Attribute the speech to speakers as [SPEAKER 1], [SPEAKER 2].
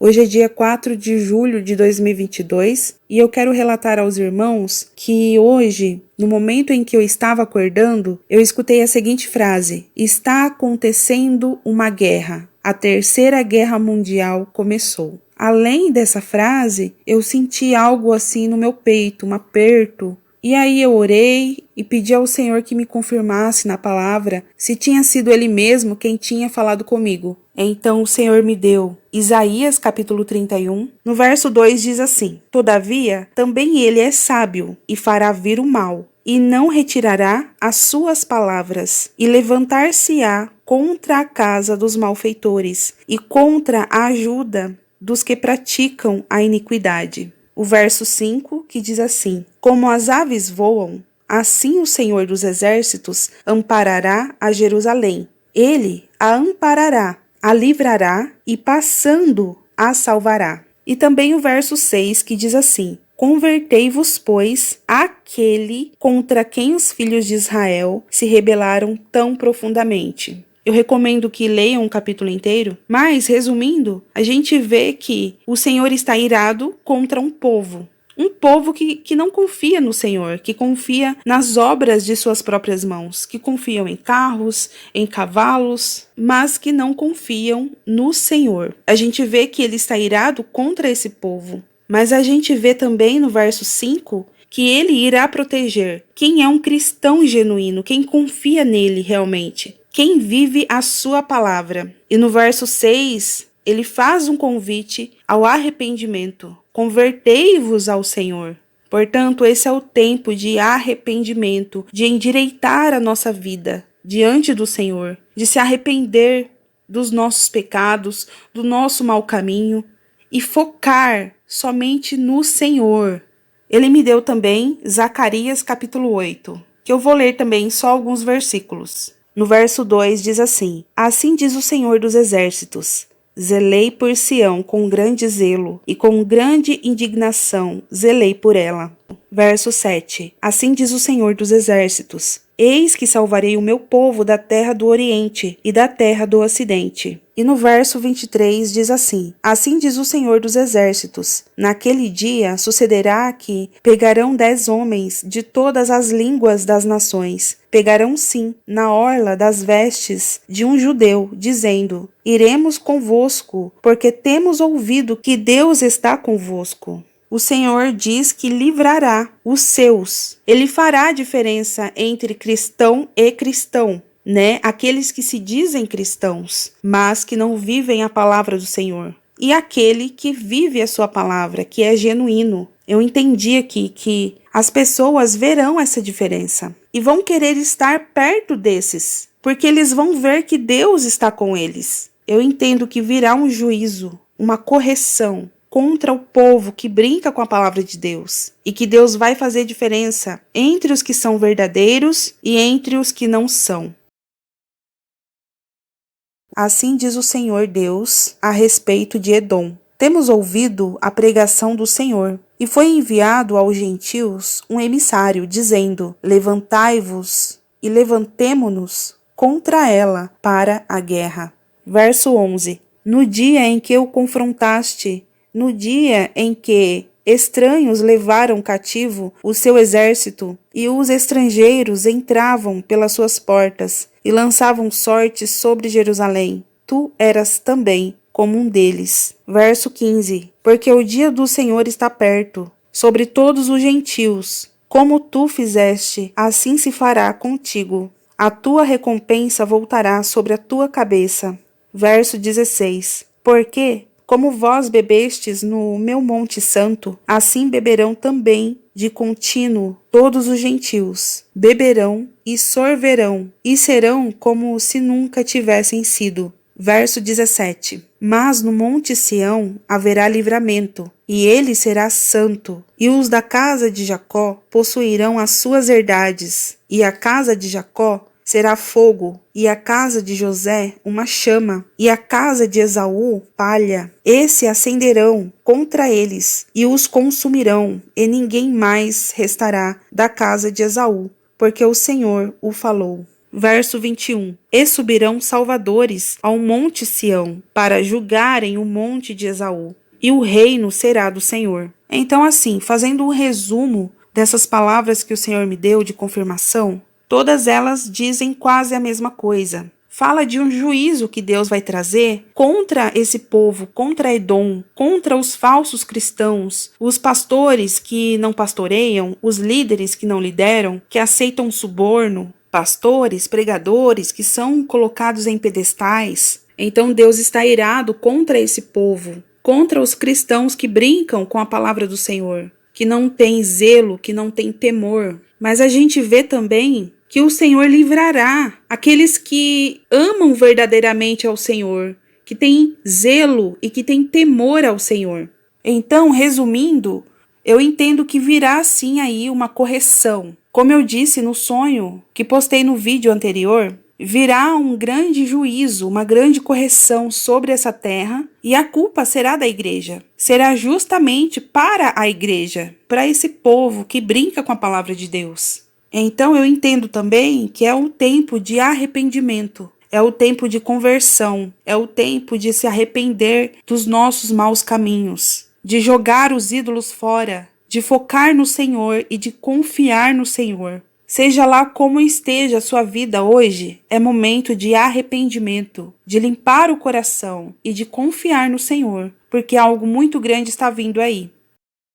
[SPEAKER 1] Hoje é dia 4 de julho de 2022 e eu quero relatar aos irmãos que hoje, no momento em que eu estava acordando, eu escutei a seguinte frase: está acontecendo uma guerra. A Terceira Guerra Mundial começou. Além dessa frase, eu senti algo assim no meu peito, um aperto. E aí eu orei e pedi ao Senhor que me confirmasse na palavra se tinha sido Ele mesmo quem tinha falado comigo. Então o Senhor me deu Isaías capítulo 31, no verso 2 diz assim: todavia, também Ele é sábio e fará vir o mal, e não retirará as suas palavras, e levantar-se-á contra a casa dos malfeitores, e contra a ajuda dos que praticam a iniquidade. O verso 5 que diz assim: como as aves voam, assim o Senhor dos Exércitos amparará a Jerusalém. Ele a amparará, a livrará e passando a salvará. E também o verso 6 que diz assim: convertei-vos, pois, àquele contra quem os filhos de Israel se rebelaram tão profundamente. Eu recomendo que leiam o capítulo inteiro, mas, resumindo, a gente vê que o Senhor está irado contra um povo que não confia no Senhor, que confia nas obras de suas próprias mãos, que confiam em carros, em cavalos, mas que não confiam no Senhor. A gente vê que ele está irado contra esse povo, mas a gente vê também no verso 5 que ele irá proteger quem é um cristão genuíno, quem confia nele realmente, quem vive a sua palavra. E no verso 6, ele faz um convite ao arrependimento. Convertei-vos ao Senhor. Portanto, esse é o tempo de arrependimento, de endireitar a nossa vida diante do Senhor, de se arrepender dos nossos pecados, do nosso mau caminho e focar somente no Senhor. Ele me deu também Zacarias capítulo 8, que eu vou ler também só alguns versículos. No verso 2 diz assim: assim diz o Senhor dos Exércitos: zelei por Sião com grande zelo, e com grande indignação zelei por ela. Verso 7. Assim diz o Senhor dos Exércitos: eis que salvarei o meu povo da terra do Oriente e da terra do Ocidente. E no verso 23 diz assim: assim diz o Senhor dos Exércitos: naquele dia sucederá que pegarão 10 homens de todas as línguas das nações, pegarão sim na orla das vestes de um judeu, dizendo: iremos convosco, porque temos ouvido que Deus está convosco. O Senhor diz que livrará os seus. Ele fará a diferença entre cristão e cristão, né? Aqueles que se dizem cristãos, mas que não vivem a palavra do Senhor. E aquele que vive a sua palavra, que é genuíno. Eu entendi aqui que as pessoas verão essa diferença e vão querer estar perto desses, porque eles vão ver que Deus está com eles. Eu entendo que virá um juízo, uma correção contra o povo que brinca com a palavra de Deus, e que Deus vai fazer diferença entre os que são verdadeiros e entre os que não são. Assim diz o Senhor Deus a respeito de Edom: temos ouvido a pregação do Senhor, e foi enviado aos gentios um emissário, dizendo: levantai-vos e levantemo-nos contra ela para a guerra. Verso 11. No dia em que o confrontaste, no dia em que estranhos levaram cativo o seu exército, e os estrangeiros entravam pelas suas portas e lançavam sortes sobre Jerusalém, tu eras também como um deles. Verso 15. Porque o dia do Senhor está perto, sobre todos os gentios. Como tu fizeste, assim se fará contigo. A tua recompensa voltará sobre a tua cabeça. Verso 16. Porque, como vós bebestes no meu monte santo, assim beberão também de contínuo todos os gentios. Beberão e sorverão, e serão como se nunca tivessem sido. Verso 17. Mas no monte Sião haverá livramento, e ele será santo, e os da casa de Jacó possuirão as suas herdades, e a casa de Jacó será fogo, e a casa de José uma chama, e a casa de Esaú palha. Esse acenderão contra eles, e os consumirão, e ninguém mais restará da casa de Esaú, porque o Senhor o falou. Verso 21. E subirão salvadores ao monte Sião, para julgarem o monte de Esaú, e o reino será do Senhor. Então, assim, fazendo um resumo dessas palavras que o Senhor me deu de confirmação, todas elas dizem quase a mesma coisa. Fala de um juízo que Deus vai trazer contra esse povo, contra Edom, contra os falsos cristãos, os pastores que não pastoreiam, os líderes que não lideram, que aceitam suborno, pastores, pregadores que são colocados em pedestais. Então Deus está irado contra esse povo, contra os cristãos que brincam com a palavra do Senhor, que não têm zelo, que não têm temor. Mas a gente vê também que o Senhor livrará aqueles que amam verdadeiramente ao Senhor, que têm zelo e que têm temor ao Senhor. Então, resumindo, eu entendo que virá sim aí uma correção. Como eu disse no sonho que postei no vídeo anterior, virá um grande juízo, uma grande correção sobre essa terra e a culpa será da igreja. Será justamente para a igreja, para esse povo que brinca com a palavra de Deus. Então eu entendo também que é o tempo de arrependimento, é o tempo de conversão, é o tempo de se arrepender dos nossos maus caminhos, de jogar os ídolos fora, de focar no Senhor e de confiar no Senhor. Seja lá como esteja a sua vida hoje, é momento de arrependimento, de limpar o coração e de confiar no Senhor, porque algo muito grande está vindo aí.